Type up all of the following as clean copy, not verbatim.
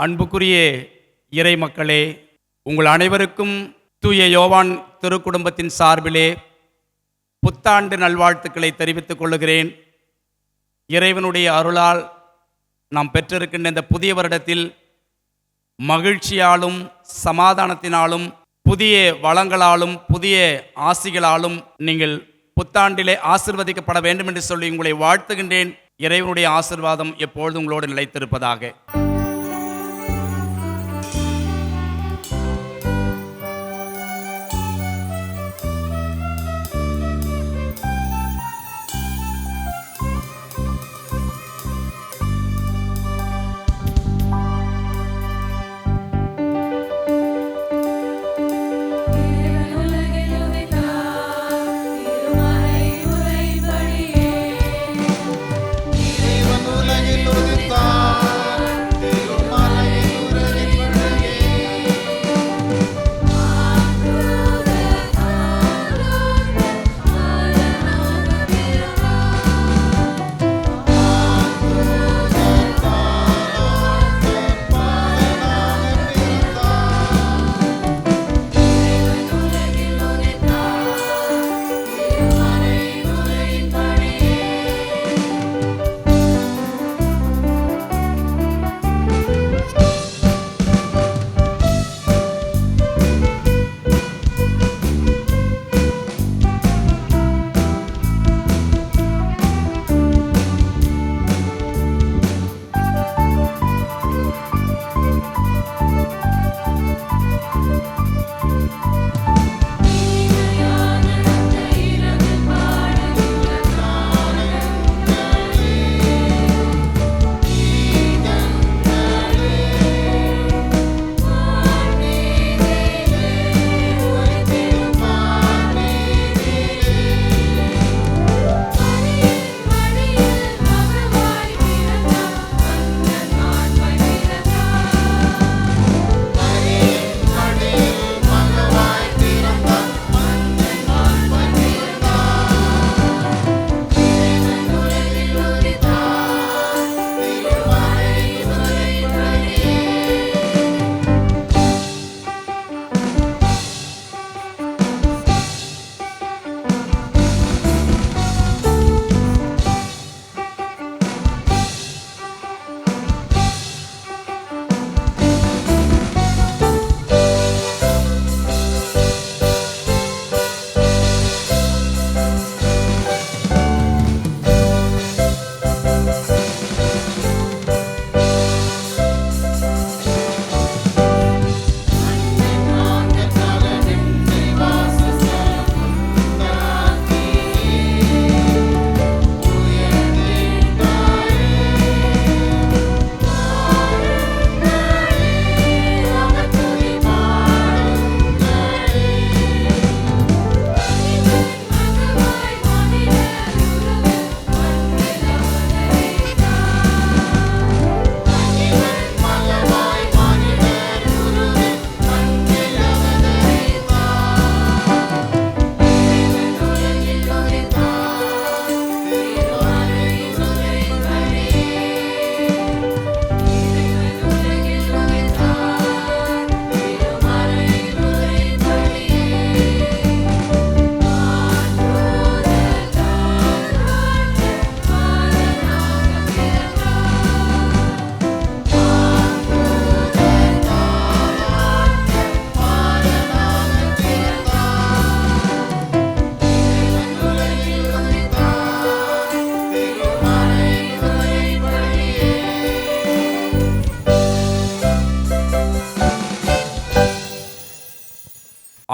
அன்புக்குரிய இறை மக்களே, உங்கள் அனைவருக்கும் தூய யோவான் திருக்குடும்பத்தின் சார்பிலே புத்தாண்டு நல்வாழ்த்துக்களை தெரிவித்துக் கொள்கிறேன். இறைவனுடைய அருளால் நாம் பெற்றிருக்கின்ற இந்த புதிய வருடத்தில் மகிழ்ச்சியாலும் சமாதானத்தினாலும் புதிய வளங்களாலும் புதிய ஆசிகளாலும் நீங்கள் புத்தாண்டிலே ஆசிர்வதிக்கப்பட வேண்டும் என்று சொல்லி உங்களை வாழ்த்துகின்றேன். இறைவனுடைய ஆசிர்வாதம் எப்பொழுதும் உங்களோடு நிலைத்திருப்பதாக.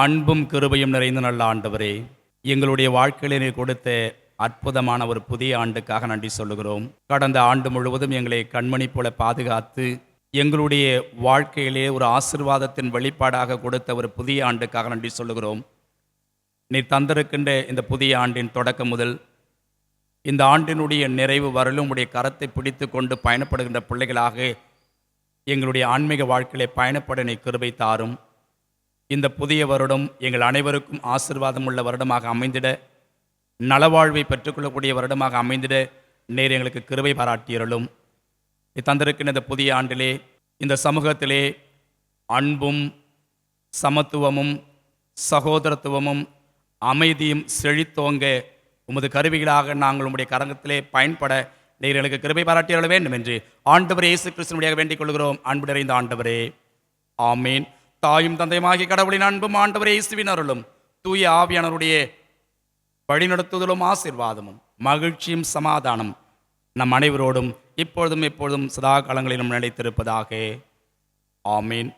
அன்பும் கிருபையும் நிறைந்த நல்ல ஆண்டவரே, எங்களுடைய வாழ்க்கையிலே கொடுத்த அற்புதமான ஒரு புதிய ஆண்டுக்காக நன்றி சொல்லுகிறோம். கடந்த ஆண்டு முழுவதும் எங்களை கண்மணி போல பாதுகாத்து எங்களுடைய வாழ்க்கையிலே ஒரு ஆசீர்வாதத்தின் வெளிப்பாடாக கொடுத்த ஒரு புதிய ஆண்டுக்காக நன்றி சொல்லுகிறோம். நீ தந்திருக்கின்ற இந்த புதிய ஆண்டின் தொடக்கம் முதல் இந்த ஆண்டினுடைய நிறைவு வரலும் உடைய கரத்தை பிடித்து கொண்டு பயணப்படுகின்ற பிள்ளைகளாக எங்களுடைய ஆன்மீக வாழ்க்கையிலே பயணப்பட நீ கிருபை தாரும். இந்த புதிய வருடம் எங்கள் அனைவருக்கும் ஆசீர்வாதம் உள்ள வருடமாக அமைந்திட, நலவாழ்வை பெற்றுக்கொள்ளக்கூடிய வருடமாக அமைந்திட நீர் எங்களுக்கு கிருபை பாராட்டியருளும். தந்திருக்கின்ற இந்த புதிய ஆண்டிலே இந்த சமூகத்திலே அன்பும் சமத்துவமும் சகோதரத்துவமும் அமைதியும் செழித்தோங்க உமது கருவிகளாக நாங்கள் உம்முடைய கரங்கத்திலே பயன்பட நீர் எனக்கு கிருபை பாராட்டியருள வேண்டும் என்று ஆண்டவர் இயேசு கிறிஸ்துவின் வேண்டிக் கொள்கிறோம். அன்பு நிறைந்த ஆண்டவரே, ஆமீன். தாயும் தந்தையுமாகிய கடவுளின் அன்பும் ஆண்டவர் இயேசுவின் அருளும் தூய ஆவியானவருடைய வழிநடத்துதலும் ஆசீர்வாதமும் மகிழ்ச்சியும் சமாதானம் நம் அனைவரோடும் இப்பொழுதும் எப்பொழுதும் சதா காலங்களிலும் நிலைத்திருப்பதாக. ஆமீன்.